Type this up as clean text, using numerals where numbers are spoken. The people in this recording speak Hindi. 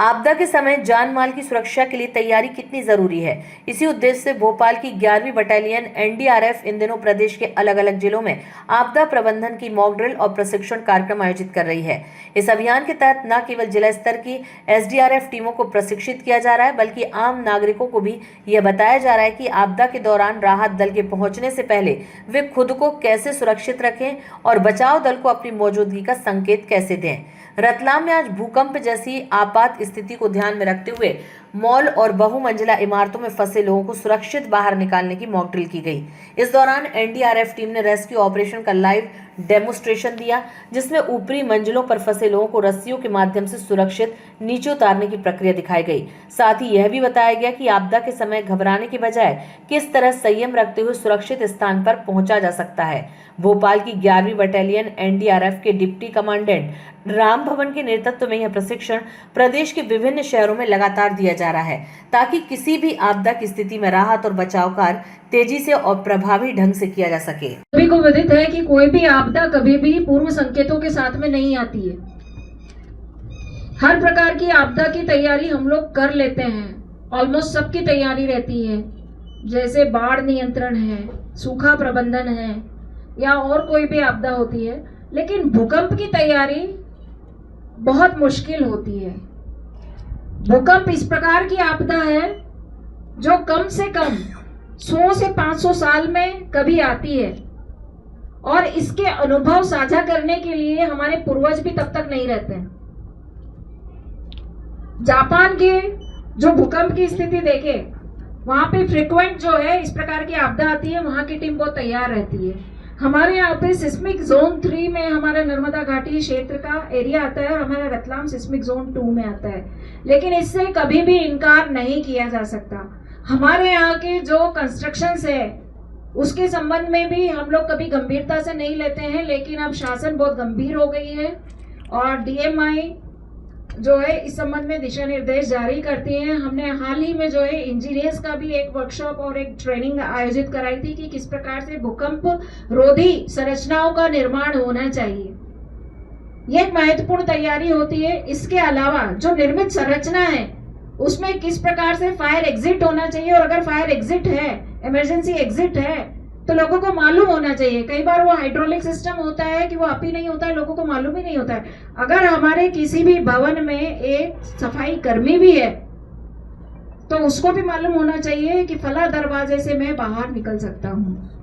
आपदा के समय जान माल की सुरक्षा के लिए तैयारी कितनी जरूरी है। इसी उद्देश्य से भोपाल की 11वीं बटालियन एनडीआरएफ इन दिनों प्रदेश के अलग अलग जिलों में आपदा प्रबंधन की मॉक ड्रिल और प्रशिक्षण कार्यक्रम आयोजित कर रही है। इस अभियान के तहत न केवल जिला स्तर की एसडीआरएफ टीमों को प्रशिक्षित किया जा रहा है, बल्कि आम नागरिकों को भी यह बताया जा रहा है कि आपदा के दौरान राहत दल के पहुंचने से पहले वे खुद को कैसे सुरक्षित रखें और बचाव दल को अपनी मौजूदगी का संकेत कैसे दें। रतलाम में आज भूकंप जैसी आपात स्थिति को ध्यान में रखते हुए मॉल और बहुमंजिला इमारतों में फंसे लोगों को सुरक्षित बाहर निकालने की मॉक ड्रिल की गई। इस दौरान एनडीआरएफ टीम ने रेस्क्यू ऑपरेशन का लाइव डेमोस्ट्रेशन दिया, जिसमें ऊपरी मंजिलों पर फंसे लोगों को रस्सियों के माध्यम से सुरक्षित नीचे उतारने की प्रक्रिया दिखाई गई। साथ ही यह भी बताया गया कि आपदा के समय घबराने के बजाय किस तरह संयम रखते हुए सुरक्षित स्थान पर पहुंचा जा सकता है। भोपाल की 11वीं बटालियन एनडीआरएफ के डिप्टी कमांडेंट राम भवन के नेतृत्व में यह प्रशिक्षण प्रदेश के विभिन्न शहरों में लगातार दिया जा रहा है, ताकि किसी भी आपदा की स्थिति में राहत और बचाव कार्य तेजी से और प्रभावी ढंग से किया जा सके। सभी को विदित है कि कोई भी आपदा कभी भी पूर्व संकेतों के साथ में नहीं आती है। हर प्रकार की आपदा की तैयारी हम लोग कर लेते हैं, ऑलमोस्ट सबकी तैयारी रहती है, जैसे बाढ़ नियंत्रण है, सूखा प्रबंधन है या और कोई भी आपदा होती है। लेकिन भूकंप की तैयारी बहुत मुश्किल होती है। भूकंप इस प्रकार की आपदा है जो कम से कम 100 से 500 साल में कभी आती है, और इसके अनुभव साझा करने के लिए हमारे पूर्वज भी तब तक नहीं रहते हैं। जापान के जो भूकंप की स्थिति देखे, वहां पे फ्रीक्वेंट जो है इस प्रकार की आपदा आती है, वहां की टीम बहुत तैयार रहती है। हमारे यहाँ पे सिस्मिक जोन 3 में हमारा नर्मदा घाटी क्षेत्र का एरिया आता है और हमारा रतलाम सिस्मिक जोन 2 में आता है, लेकिन इससे कभी भी इनकार नहीं किया जा सकता। हमारे यहाँ के जो कंस्ट्रक्शंस है उसके संबंध में भी हम लोग कभी गंभीरता से नहीं लेते हैं, लेकिन अब शासन बहुत गंभीर हो गई है और डीएमआई जो है इस संबंध में दिशा निर्देश जारी करती है। हमने हाल ही में जो है इंजीनियर्स का भी एक वर्कशॉप और एक ट्रेनिंग आयोजित कराई थी कि किस प्रकार से भूकंप रोधी संरचनाओं का निर्माण होना चाहिए। ये एक महत्वपूर्ण तैयारी होती है। इसके अलावा जो निर्मित संरचना है उसमें किस प्रकार से फायर एग्जिट होना चाहिए, और अगर फायर एग्जिट है, इमरजेंसी एग्जिट है, तो लोगों को मालूम होना चाहिए। कई बार वो हाइड्रोलिक सिस्टम होता है कि वो अप ही नहीं होता है, लोगों को मालूम ही नहीं होता है। अगर हमारे किसी भी भवन में एक सफाई कर्मी भी है तो उसको भी मालूम होना चाहिए कि फला दरवाजे से मैं बाहर निकल सकता हूँ।